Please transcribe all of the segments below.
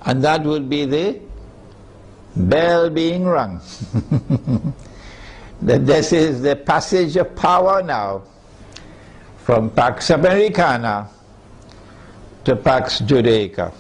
And that would be the bell being rung. That this is the passage of power now from Pax Americana to Pax Judaica.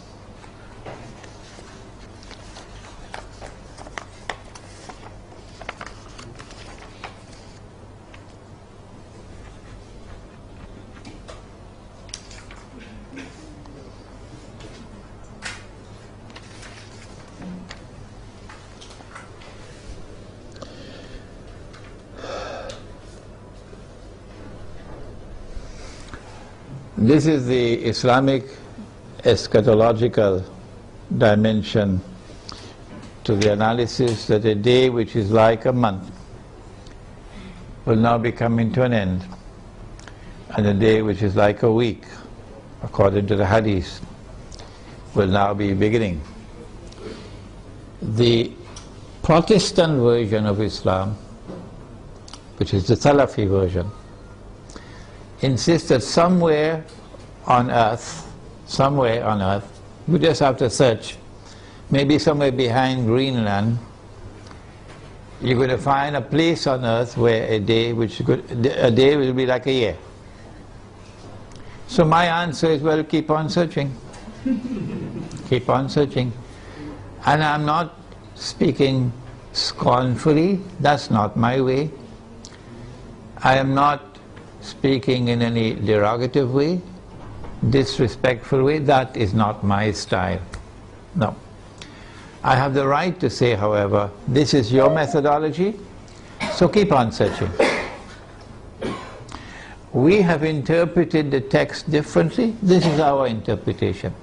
This is the Islamic eschatological dimension to the analysis that a day which is like a month will now be coming to an end, and a day which is like a week, according to the hadith, will now be beginning. The Protestant version of Islam, which is the Salafi version, insists that somewhere on earth, we just have to search, maybe somewhere behind Greenland, you're going to find a place on earth where a day will be like a year. So my answer is, well, keep on searching. Keep on searching. And I'm not speaking scornfully, that's not my way. I am not speaking in any derogative way, disrespectful way. That is not my style. No. I have the right to say, however, this is your methodology, so keep on searching. We have interpreted the text differently. This is our interpretation.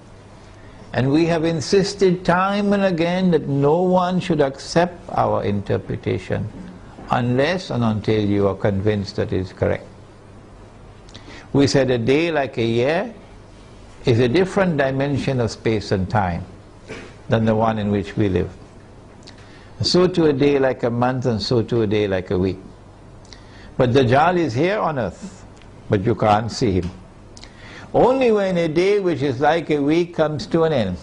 And we have insisted time and again that no one should accept our interpretation unless and until you are convinced that it is correct. We said a day like a year is a different dimension of space and time than the one in which we live. So too a day like a month, and so too a day like a week. But Dajjal is here on earth, but you can't see him. Only when a day which is like a week comes to an end,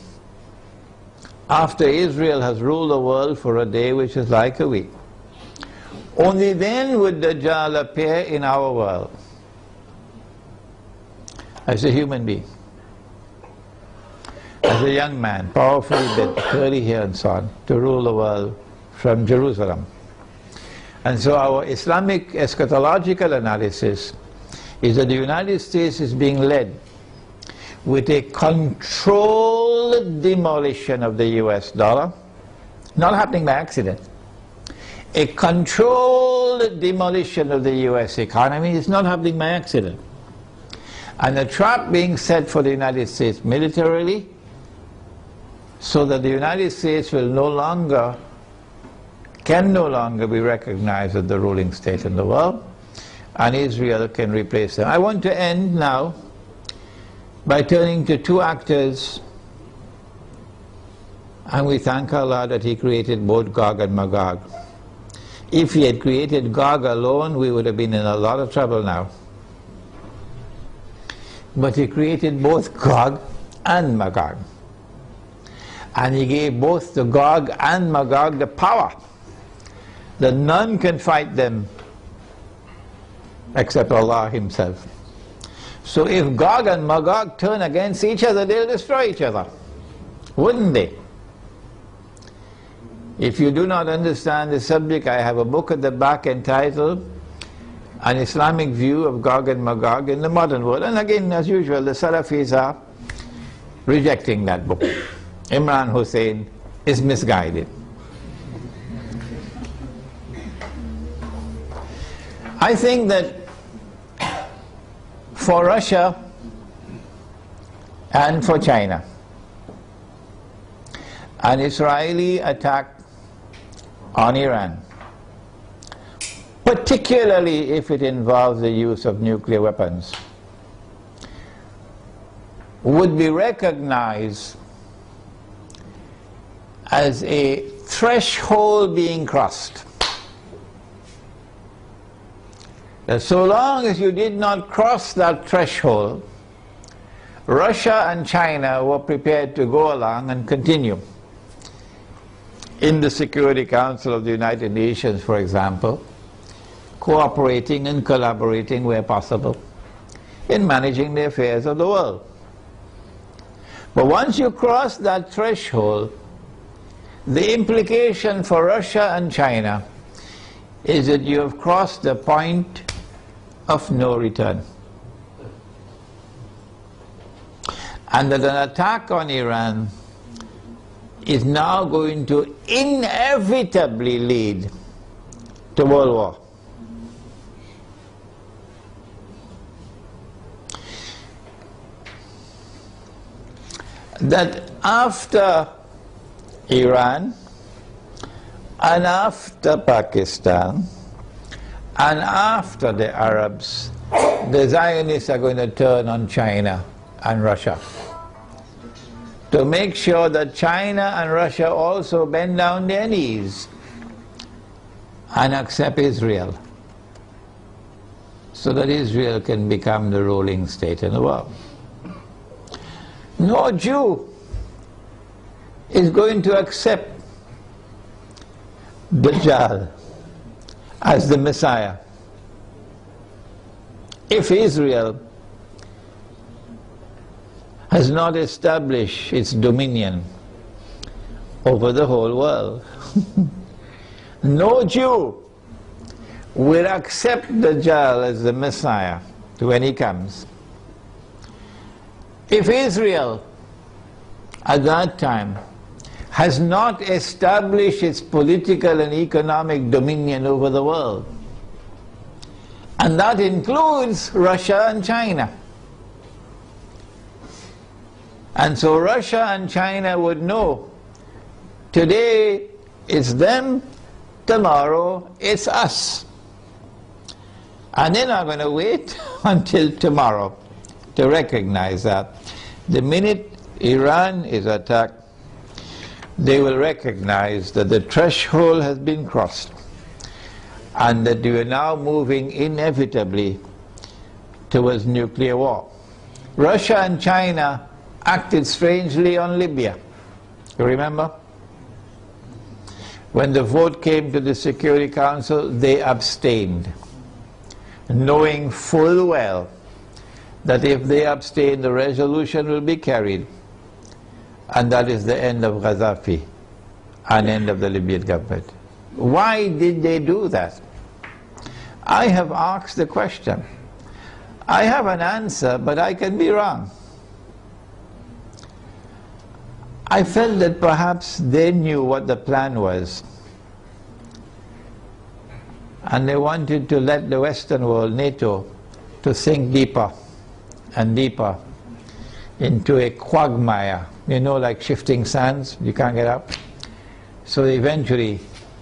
after Israel has ruled the world for a day which is like a week, only then would Dajjal appear in our world as a human being, as a young man, powerfully built, curly hair and so on, to rule the world from Jerusalem. And so our Islamic eschatological analysis is that the United States is being led with a controlled demolition of the US dollar, not happening by accident. A controlled demolition of the US economy is not happening by accident. And a trap being set for the United States militarily, so that the United States will can no longer be recognized as the ruling state in the world, and Israel can replace them. I want to end now by turning to two actors, and we thank Allah that He created both Gog and Magog. If He had created Gog alone, we would have been in a lot of trouble now. But He created both Gog and Magog. And He gave both the Gog and Magog the power that none can fight them except Allah Himself. So if Gog and Magog turn against each other, they'll destroy each other, wouldn't they? If you do not understand the subject, I have a book at the back entitled An Islamic View of Gog and Magog in the Modern World. And again, as usual, the Salafis are rejecting that book. Imran Hussein is misguided. I think that for Russia and for China, an Israeli attack on Iran, particularly if it involves the use of nuclear weapons, would be recognized as a threshold being crossed. That so long as you did not cross that threshold Russia and China were prepared to go along and continue in the Security Council of the United Nations, for example, cooperating and collaborating where possible in managing the affairs of the world. But once you cross that threshold, the implication for Russia and China is that you have crossed the point of no return. And that an attack on Iran is now going to inevitably lead to world war. That after Iran and after Pakistan and after the Arabs, the Zionists are going to turn on China and Russia to make sure that China and Russia also bend down their knees and accept Israel, so that Israel can become the ruling state in the world. No Jew is going to accept Dajjal as the Messiah if Israel has not established its dominion over the whole world. No Jew will accept Dajjal as the Messiah when he comes if Israel at that time has not established its political and economic dominion over the world. And that includes Russia and China. And so Russia and China would know, today it's them, tomorrow it's us. And they're not going to wait until tomorrow to recognize that. The minute Iran is attacked, they will recognize that the threshold has been crossed and that we are now moving inevitably towards nuclear war. Russia and China acted strangely on Libya. You remember? When the vote came to the Security Council, they abstained, knowing full well that if they abstain, the resolution will be carried, and that is the end of Gaddafi and end of the Libyan government. Why did they do that? I have asked the question. I have an answer, but I can be wrong. I felt that perhaps they knew what the plan was, and they wanted to let the Western world, NATO, to sink deeper and deeper into a quagmire, you know, like shifting sands, you can't get up. So eventually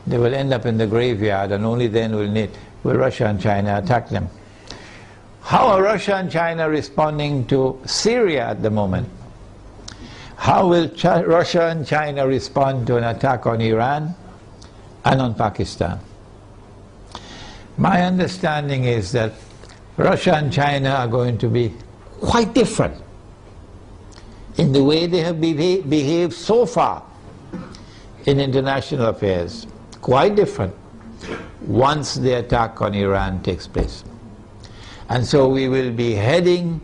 they will end up in the graveyard, and only then will Russia and China attack them. How are Russia and China responding to Syria at the moment? How will Russia and China respond to an attack on Iran and on Pakistan? My understanding is that Russia and China are going to be quite different in the way they have behaved so far in international affairs. Quite different once the attack on Iran takes place. And so we will be heading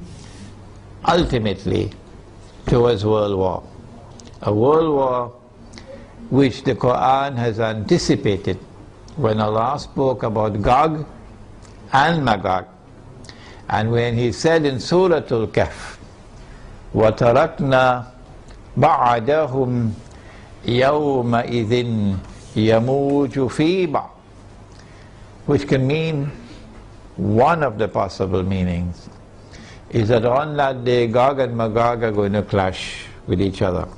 ultimately towards world war. A world war which the Quran has anticipated when Allah spoke about Gog and Magog, and when He said in Surah Al-Kahf, وَتَرَكْنَا بَعْدَهُمْ يَوْمَئِذٍ يَمُوجُ فِي بَعْضٍ, which can mean, one of the possible meanings is that on that day Gog and Magog are going to clash with each other.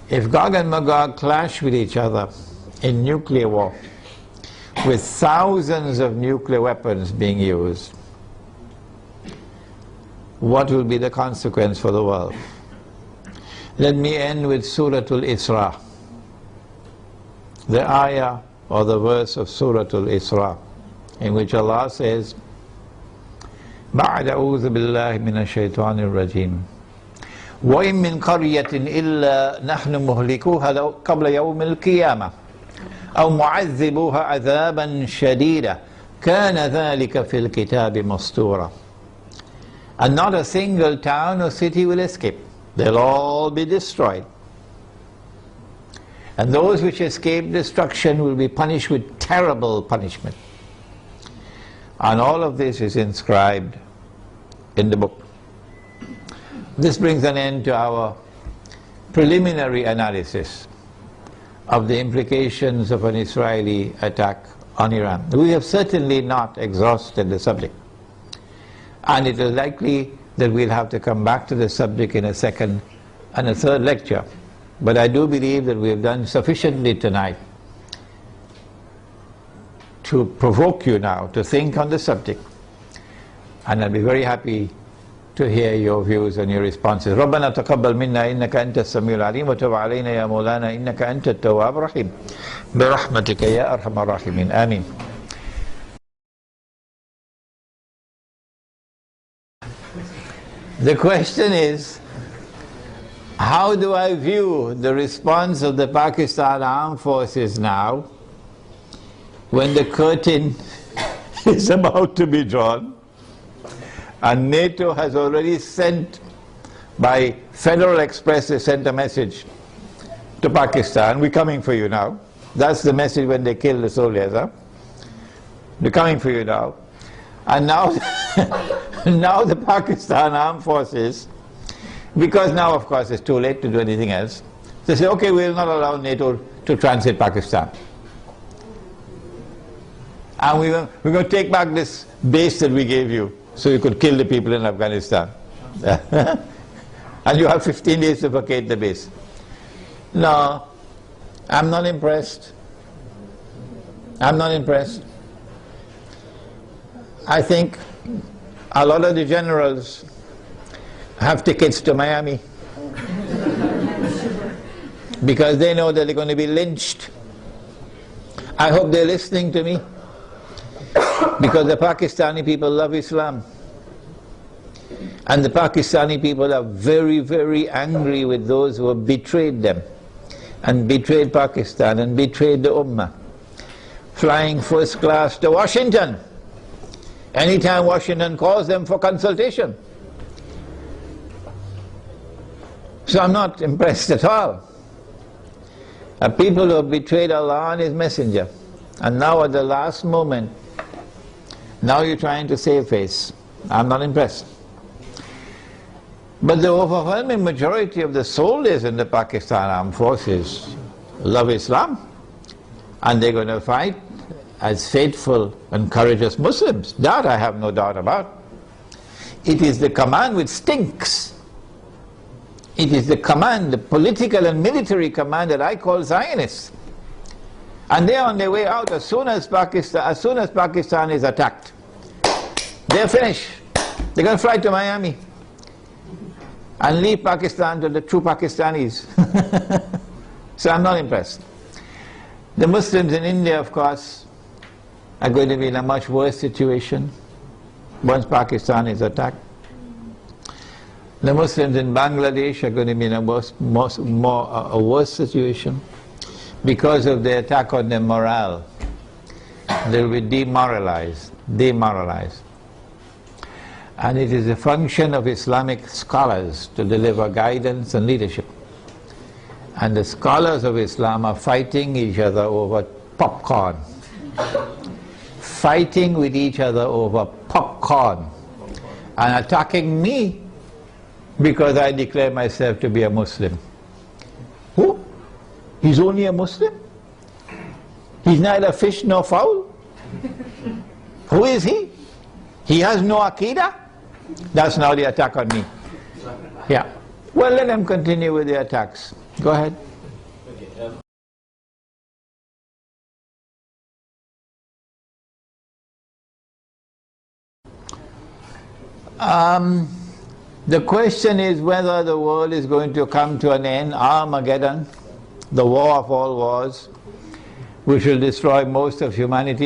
If Gog and Magog clash with each other in nuclear war, with thousands of nuclear weapons being used, what will be the consequence for the world? Let me end with Surah Al-Isra, the ayah or the verse of Surah Al-Isra, in which Allah says, بعد أعوذ بالله من الشيطان الرجيم وإن من قرية إلا نحن مهلكوها قبل يوم القيامة أو معذبوها عذابا شديدا كان ذلك في الكتاب مسطورا. And not a single town or city will escape. They'll all be destroyed. And those which escape destruction will be punished with terrible punishment. And all of this is inscribed in the book. This brings an end to our preliminary analysis of the implications of an Israeli attack on Iran. We have certainly not exhausted the subject. And it is likely that we'll have to come back to the subject in a second and a third lecture. But I do believe that we have done sufficiently tonight to provoke you now to think on the subject. And I'll be very happy to hear your views and your responses. ربنا تقبل منا إنك أنت السميع العليم وتب علينا يا مولانا إنك أنت التواب الرحيم برحمتك يا أرحم الراحمين آمين. The question is, how do I view the response of the Pakistan Armed Forces now when the curtain is about to be drawn and NATO has already sent, by Federal Express, they sent a message to Pakistan, we're coming for you now. That's the message when they kill the soldiers, huh? We're coming for you now. And now, now the Pakistan Armed Forces, because now of course it's too late to do anything else, they say, okay, we'll not allow NATO to transit Pakistan. And we're going to take back this base that we gave you so you could kill the people in Afghanistan. And you have 15 days to vacate the base. No, I'm not impressed. I'm not impressed. I think a lot of the generals have tickets to Miami because they know that they're going to be lynched. I hope they're listening to me because the Pakistani people love Islam. And the Pakistani people are very, very angry with those who have betrayed them and betrayed Pakistan and betrayed the Ummah. Flying first class to Washington anytime Washington calls them for consultation. So I'm not impressed at all. People who have betrayed Allah and His Messenger, and now at the last moment, now you're trying to save face. I'm not impressed. But the overwhelming majority of the soldiers in the Pakistan Armed Forces love Islam, and they're going to fight as faithful and courageous Muslims. That I have no doubt about. It is the command which stinks. It is the command, the political and military command that I call Zionists. And they're on their way out as soon as Pakistan is attacked. They're finished. They're going to fly to Miami and leave Pakistan to the true Pakistanis. So I'm not impressed. The Muslims in India, of course, are going to be in a much worse situation once Pakistan is attacked. The Muslims in Bangladesh are going to be in a worse situation because of the attack on their morale. They will be demoralized. And it is a function of Islamic scholars to deliver guidance and leadership. And the scholars of Islam are fighting each other over popcorn. Fighting with each other over popcorn. And attacking me because I declare myself to be a Muslim. Who? He's only a Muslim? He's neither fish nor fowl? Who is he? He has no Aqidah? That's now the attack on me. Yeah. Well, let them continue with the attacks. Go ahead. The question is whether the world is going to come to an end, Armageddon, the war of all wars, which will destroy most of humanity.